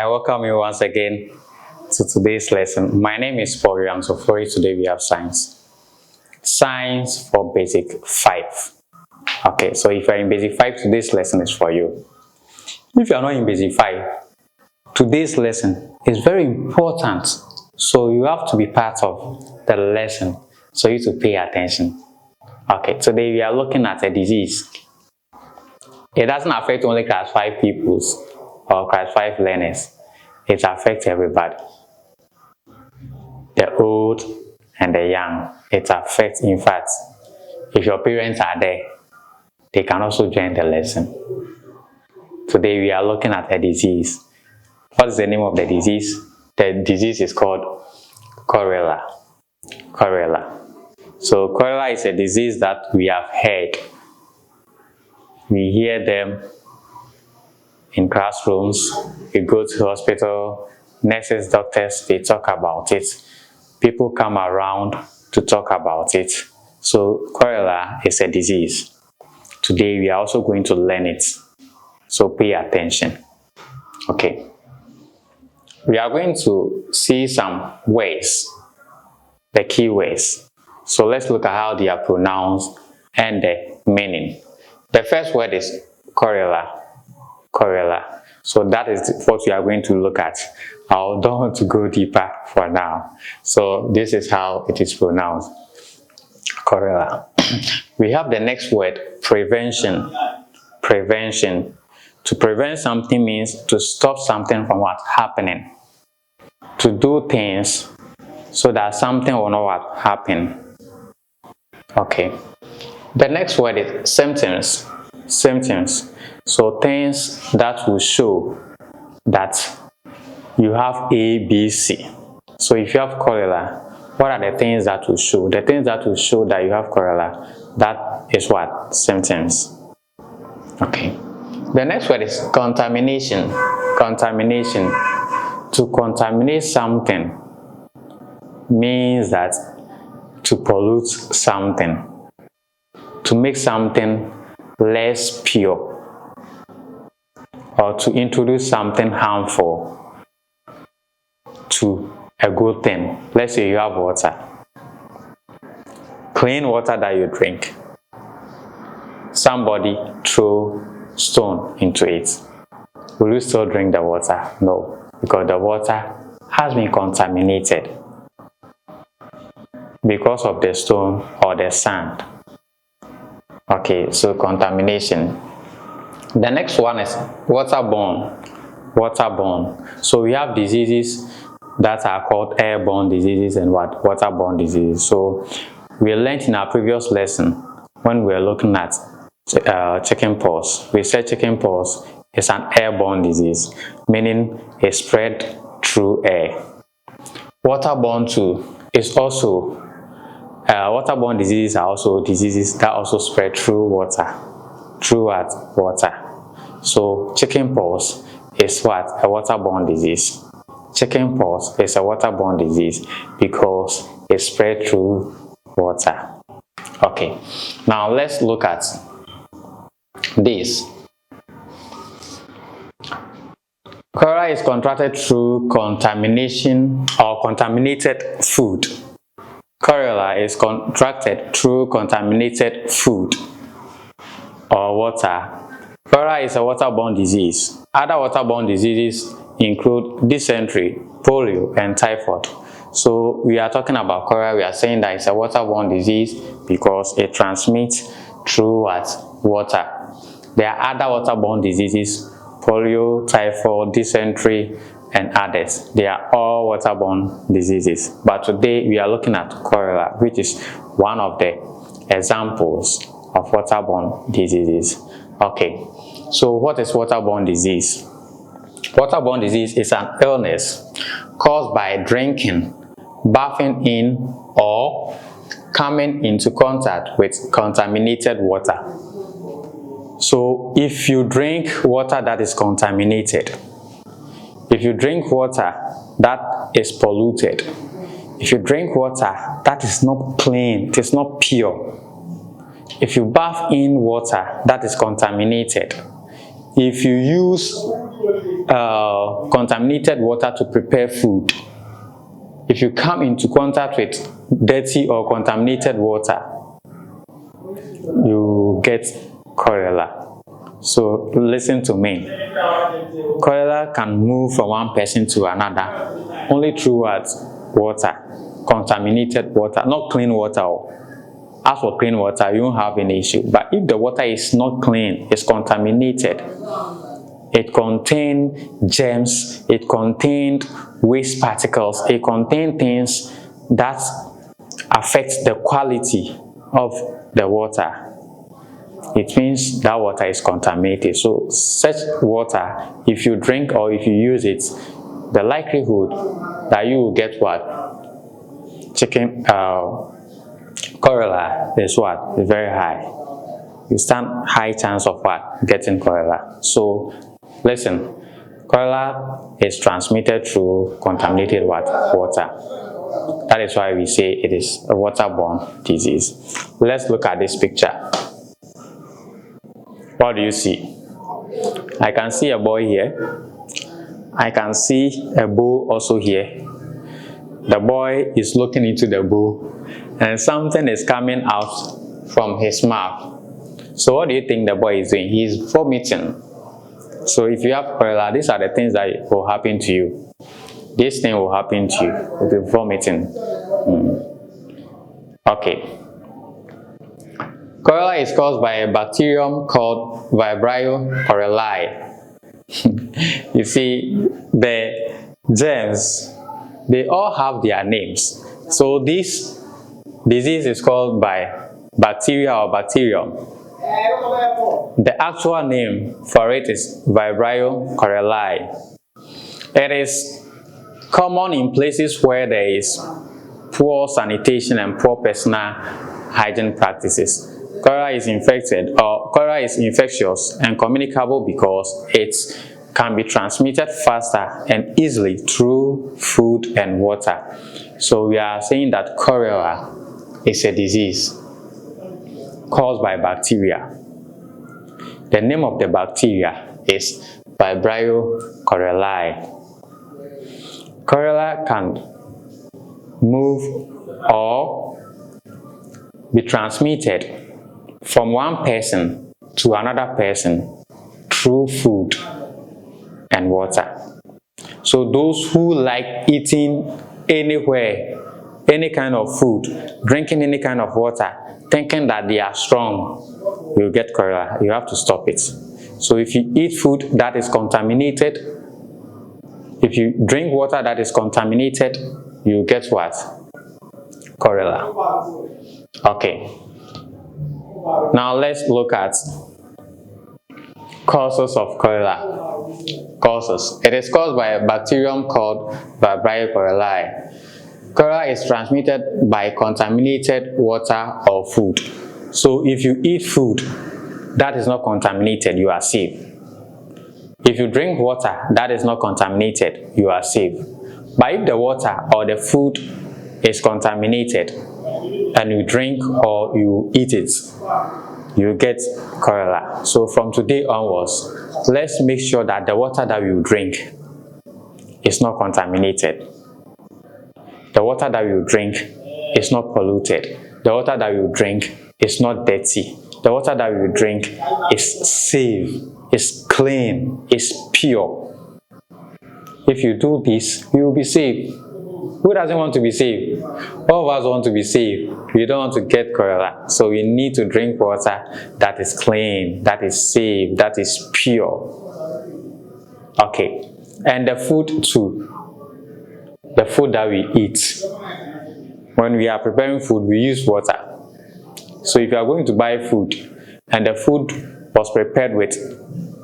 I welcome you once again to today's lesson. My name is Paul. So for you today we have science. Science for basic 5. Okay, so if you're in basic 5, today's lesson is for you. If you are not in basic 5, today's lesson is very important. So you have to be part of the lesson. So you to pay attention. Okay, today we are looking at a disease. It doesn't affect only class 5 pupils or class 5 learners. It affects everybody. The old and the young. It affects, in fact, if your parents are there, they can also join the lesson. Today we are looking at a disease. What is the name of the disease? The disease is called cholera. Cholera. So cholera is a disease that we have heard. We hear them in classrooms, we go to hospital, nurses, doctors, they talk about it. People come around to talk about it. So cholera is a disease. Today we are also going to learn it. So pay attention. Okay. We are going to see some words, the key words. So let's look at how they are pronounced and the meaning. The first word is cholera. Cholera. So that is what we are going to look at. I don't want to go deeper for now. So this is how it is pronounced. Cholera. We have the next word, prevention. Prevention. To prevent something means to stop something from what happening. To do things so that something will not happen. Okay. The next word is symptoms. Symptoms. So things that will show that you have A, B, C. So if you have cholera, what are the things that will show? The things that will show that you have cholera, that is what? Symptoms. Okay. The next word is contamination. Contamination. To contaminate something means that to pollute something. To make something less pure. Or to introduce something harmful to a good thing. Let's say you have water. Clean water that you drink. Somebody throw stone into it. Will you still drink the water? No, because the water has been contaminated because of the stone or the sand. Okay, so contamination. The next one is waterborne. Waterborne. So we have diseases that are called airborne diseases and what? Waterborne diseases. So we learned in our previous lesson when we were looking at chickenpox. We said chickenpox is an airborne disease, meaning it spread through air. Waterborne too is also waterborne diseases are also diseases that also spread through water. Through what? Water. So chickenpox is what? A waterborne disease. Chickenpox is a waterborne disease because it spread through water. Okay. Now let's look at this. Cholera is contracted through contamination or contaminated food. Cholera is contracted through contaminated food or water. Cholera is a waterborne disease. Other waterborne diseases include dysentery, polio, and typhoid. So we are talking about cholera. We are saying that it's a waterborne disease because it transmits through what? Water. There are other waterborne diseases, polio, typhoid, dysentery, and others. They are all waterborne diseases. But today we are looking at cholera, which is one of the examples of waterborne diseases. Okay, so what is waterborne disease? Waterborne disease is an illness caused by drinking, bathing in, or coming into contact with contaminated water. So if you drink water that is contaminated, if you drink water that is polluted, if you drink water that is not clean, it is not pure, if you bath in water that is contaminated, if you use contaminated water to prepare food. If you come into contact with dirty or contaminated water, you get cholera. So listen to me. Cholera can move from one person to another only through what? Water. Contaminated water, not clean water. As for clean water, you won't have any issue. But if the water is not clean, it's contaminated, it contains germs, it contains waste particles, it contains things that affect the quality of the water. It means that water is contaminated. So such water, if you drink or if you use it, the likelihood that you will get what? Cholera is what? Is very high. You stand high chance of what? Getting cholera. So listen, cholera is transmitted through contaminated water. That is why we say it is a waterborne disease. Let's look at this picture. What do you see? I can see a boy here. I can see a bowl also here. The boy is looking into the bowl and something is coming out from his mouth. So what do you think the boy is doing? He is vomiting. So if you have cholera, these are the things that will happen to you. This thing will happen to you. You'll be vomiting. Okay. Cholera is caused by a bacterium called Vibrio cholerae. You see, the germs, they all have their names. So this disease is called by bacteria or bacterium. The actual name for it is Vibrio cholerae. It is common in places where there is poor sanitation and poor personal hygiene practices. Cholera is infectious and communicable because it can be transmitted faster and easily through food and water. So we are saying that cholera is a disease caused by bacteria. The name of the bacteria is Vibrio cholerae. Cholera can move or be transmitted from one person to another person through food and water. So those who like eating anywhere, any kind of food, drinking any kind of water, thinking that they are strong, you'll get cholera. You have to stop it. So if you eat food that is contaminated, if you drink water that is contaminated, you get what? Cholera. Okay. Now let's look at causes of cholera. Causes. It is caused by a bacterium called Vibrio cholerae. Cholera is transmitted by contaminated water or food. So if you eat food that is not contaminated, you are safe. If you drink water that is not contaminated, you are safe. But if the water or the food is contaminated and you drink or you eat it, you get cholera. So from today onwards, let's make sure that the water that we drink is not contaminated. The water that we drink is not polluted. The water that we drink is not dirty. The water that we drink is safe, is clean, is pure. If you do this, you will be safe. Who doesn't want to be safe? All of us want to be safe. We don't want to get cholera. So we need to drink water that is clean, that is safe, that is pure. Okay. And the food too. The food that we eat. When we are preparing food, we use water. So if you are going to buy food and the food was prepared with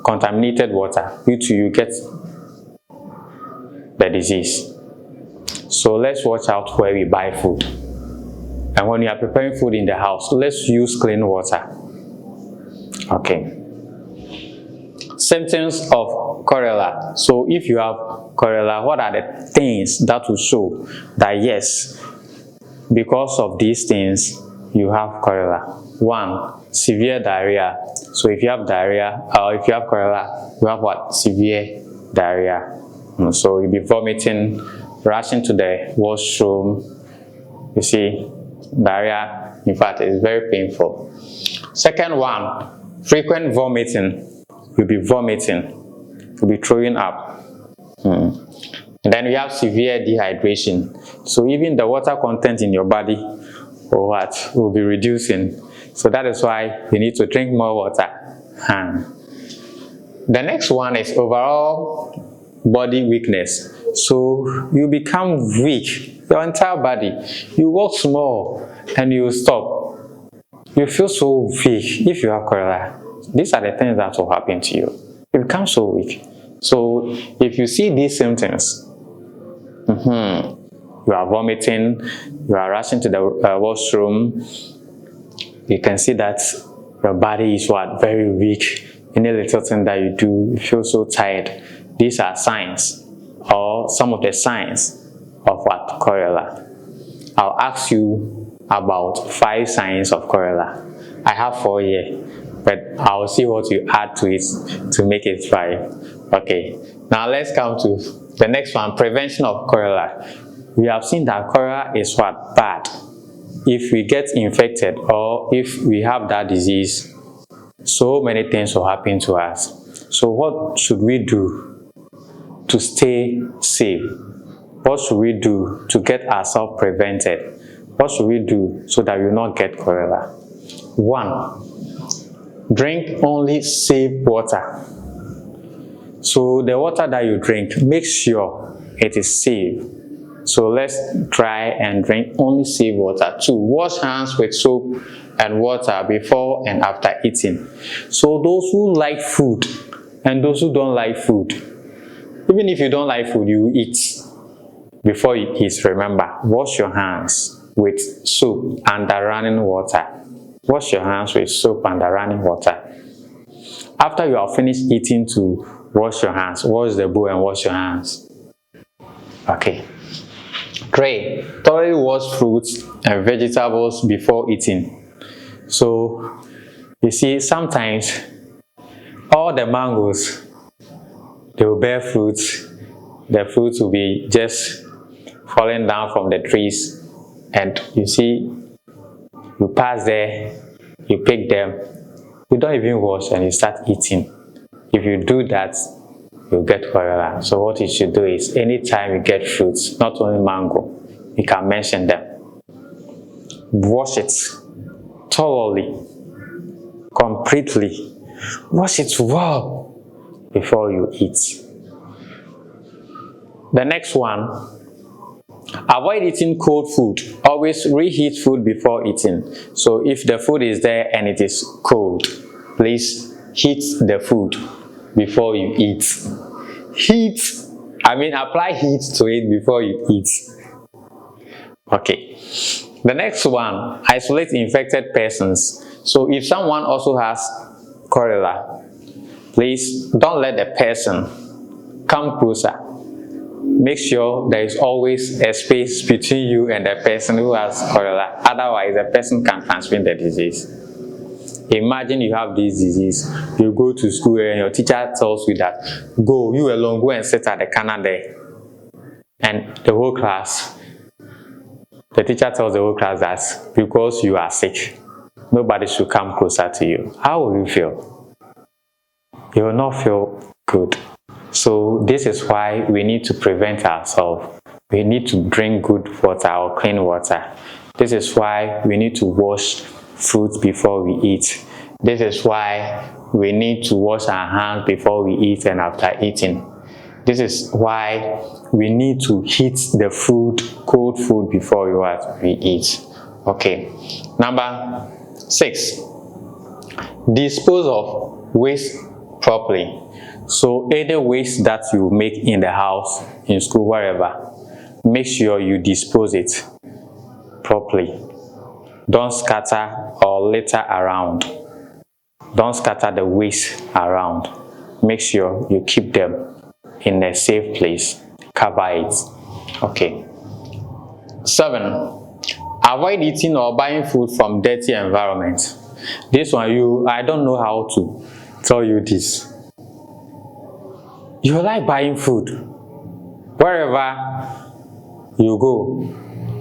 contaminated water, you get the disease. So let's watch out where we buy food. And when you are preparing food in the house, let's use clean water. Okay. Symptoms of cholera. So if you have cholera, what are the things that will show that yes, because of these things, you have cholera? 1, severe diarrhea. So if you have diarrhea or if you have cholera, you have what? Severe diarrhea. So you'll be vomiting, rushing to the washroom. You see, diarrhea, in fact, is very painful. Second one, frequent vomiting. You'll be vomiting, you'll be throwing up. And then we have severe dehydration. So even the water content in your body or what will be reducing. So that is why you need to drink more water. The next one is overall body weakness. So you become weak, your entire body. You walk small and you stop. You feel so weak if you have cholera. These are the things that will happen to you. You become so weak. So if you see these symptoms, you are vomiting, you are rushing to the washroom, you can see that your body is very weak. Any little thing that you do, you feel so tired. These are signs, or some of the signs of cholera. I'll ask you about 5 signs of cholera. I have 4 here, but I'll see what you add to it to make it 5. Okay, now let's come to the next one, prevention of cholera. We have seen that cholera is bad. If we get infected or if we have that disease, so many things will happen to us. So what should we do to stay safe? What should we do to get ourselves prevented? What should we do so that we will not get cholera? 1, drink only safe water. So the water that you drink, make sure it is safe. So let's try and drink only safe water. 2, wash hands with soap and water before and after eating. So those who like food and those who don't like food, even if you don't like food, you eat. Before you eat, remember, wash your hands with soap and running water. Wash your hands with soap and running water. After you are finished eating, to wash your hands, wash the bowl and wash your hands. Okay. 3, thoroughly wash fruits and vegetables before eating. So you see, sometimes all the mangoes, they will bear fruits. The fruits will be just falling down from the trees, and you see, you pass there, you pick them, you don't even wash and you start eating. If you do that, you'll get cholera. So what you should do is, anytime you get fruits, not only mango, you can mention them, wash it thoroughly, completely. Wash it well before you eat. The next one, avoid eating cold food. Always reheat food before eating. So if the food is there and it is cold, please heat the food before you eat. Apply heat to it before you eat. Okay. The next one, isolate infected persons. So if someone also has cholera, please don't let the person come closer. Make sure there is always a space between you and the person who has cholera. Otherwise, the person can transmit the disease. Imagine you have this disease, you go to school and your teacher tells you that, go, you alone, go and sit at the corner there. And the whole class, the teacher tells the whole class that because you are sick, nobody should come closer to you. How will you feel? You will not feel good. So this is why we need to prevent ourselves. We need to drink good water or clean water. This is why we need to wash fruits before we eat. This is why we need to wash our hands before we eat and after eating. This is why we need to heat the food, cold food, before we eat. Okay. Number 6, dispose of waste properly. So any waste that you make in the house, in school, wherever, make sure you dispose it properly. Don't scatter or litter around. Don't scatter the waste around. Make sure you keep them in a safe place. Cover it. Okay. 7, avoid eating or buying food from dirty environment. This one, I don't know how to tell you this. You like buying food. Wherever you go,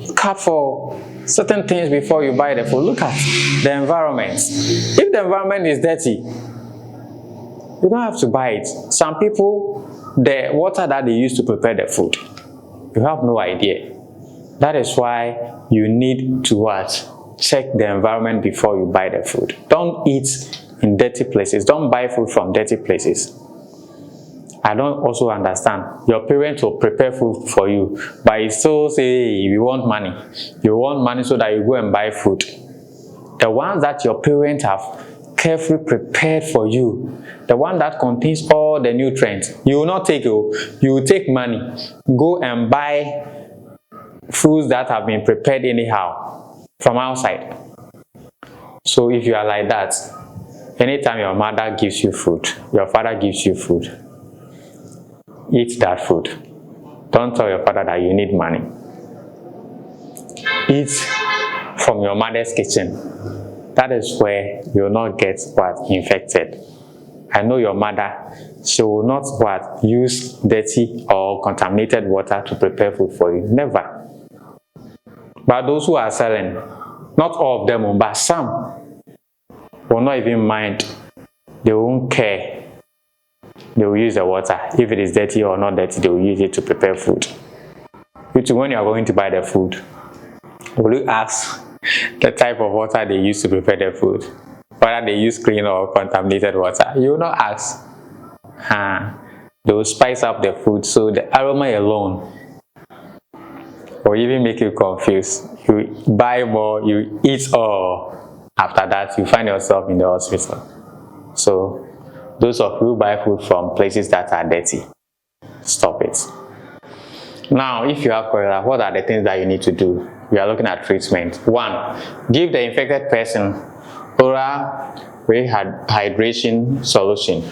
look out for certain things before you buy the food. Look at the environment. If the environment is dirty, you don't have to buy it. Some people, the water that they use to prepare the food, you have no idea. That is why you need to what? Check the environment before you buy the food. Don't eat in dirty places. Don't buy food from dirty places. I don't also understand. Your parents will prepare food for you, but you still say, hey, you want money. You want money so that you go and buy food. The ones that your parents have carefully prepared for you, the one that contains all the nutrients, you will not take it. You will take money, go and buy foods that have been prepared anyhow from outside. So if you are like that, anytime your mother gives you food, your father gives you food, eat that food. Don't tell your father that you need money. Eat from your mother's kitchen. That is where you will not get what? Infected. I know your mother, she will not what? Use dirty or contaminated water to prepare food for you. Never. But those who are selling, not all of them, but some will not even mind. They won't care. They will use the water. If it is dirty or not dirty, they will use it to prepare food. When you are going to buy the food, will you ask the type of water they use to prepare the food? Whether they use clean or contaminated water? You will not ask. They will spice up the food, so the aroma alone will even make you confused. You buy more, you eat all. After that, you find yourself in the hospital. So those of you who buy food from places that are dirty, stop it. Now, if you have cholera, what are the things that you need to do? We are looking at treatment. 1. Give the infected person oral rehydration solution,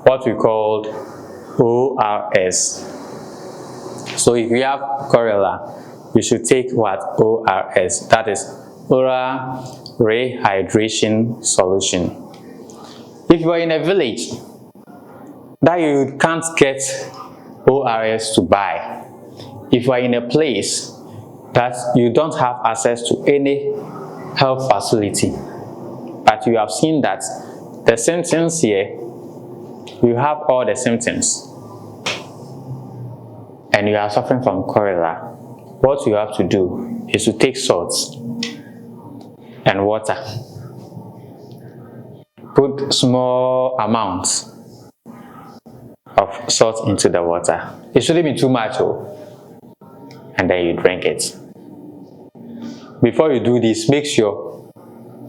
what we call ORS. So if you have cholera, you should take what? ORS. That is oral rehydration solution. If you are in a village that you can't get ORS to buy, if you are in a place that you don't have access to any health facility, but you have seen that the symptoms here, you have all the symptoms, and you are suffering from cholera, what you have to do is to take salt and water. Put small amounts of salt into the water. It shouldn't be too much, and then you drink it. Before you do this, make sure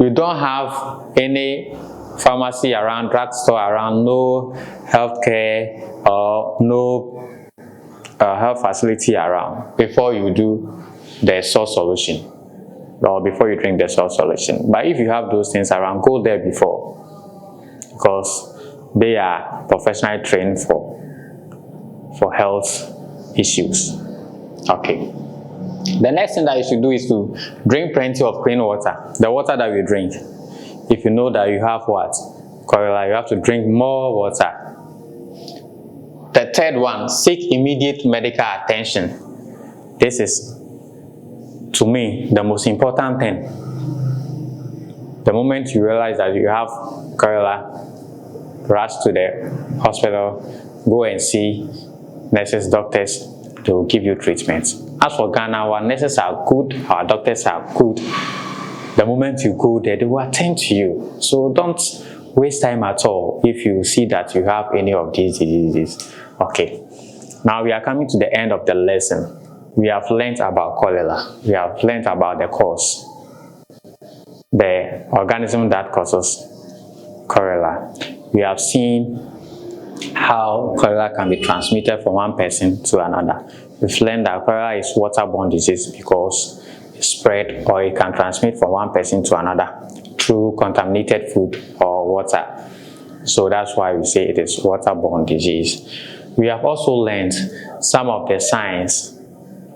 you don't have any pharmacy around, drugstore around, no healthcare or no health facility around before you do the salt solution, or before you drink the salt solution. But if you have those things around, go there before, because they are professionally trained for health issues. Okay. The next thing that you should do is to drink plenty of clean water. The water that you drink. If you know that you have what? Cholera, you have to drink more water. The third one, seek immediate medical attention. This is, to me, the most important thing. The moment you realize that you have cholera, rush to the hospital, go and see nurses, doctors. They will give you treatment. As for Ghana, our nurses are good, our doctors are good. The moment you go there, they will attend to you. So don't waste time at all if you see that you have any of these diseases. Okay, now we are coming to the end of the lesson. We have learned about cholera. We have learned about the cause, the organism that causes cholera. We have seen how cholera can be transmitted from one person to another. We've learned that cholera is waterborne disease because it spread, or it can transmit from one person to another through contaminated food or water. So that's why we say it is waterborne disease. We have also learned some of the signs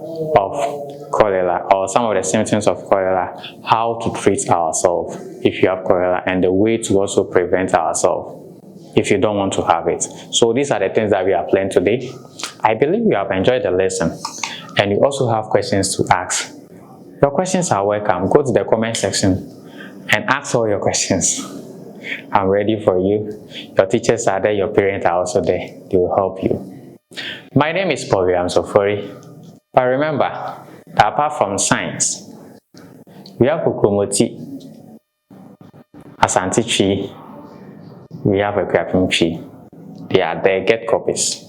of cholera, or some of the symptoms of cholera, how to treat ourselves if you have cholera, and the way to also prevent ourselves. if you don't want to have it. So these are the things that we have learned today. I believe you have enjoyed the lesson and you also have questions to ask. Your questions are welcome. Go to the comment section and ask all your questions. I'm ready for you. Your teachers are there, your parents are also there. They will help you. My name is Paul Sofori. But remember that apart from science, we have Kukromoti, Asante Tree, we have a Kwapim Tree. They are there. Get copies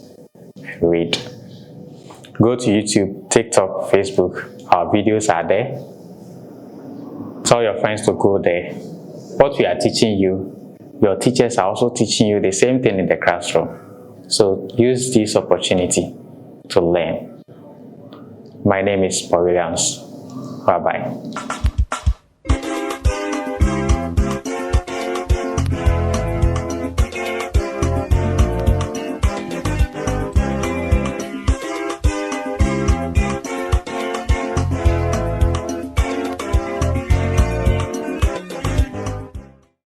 and read. Go to YouTube, TikTok, Facebook. Our videos are there. Tell your friends to go there. What we are teaching you, your teachers are also teaching you the same thing in the classroom. So use this opportunity to learn. My name is Paul Williams. Bye-bye.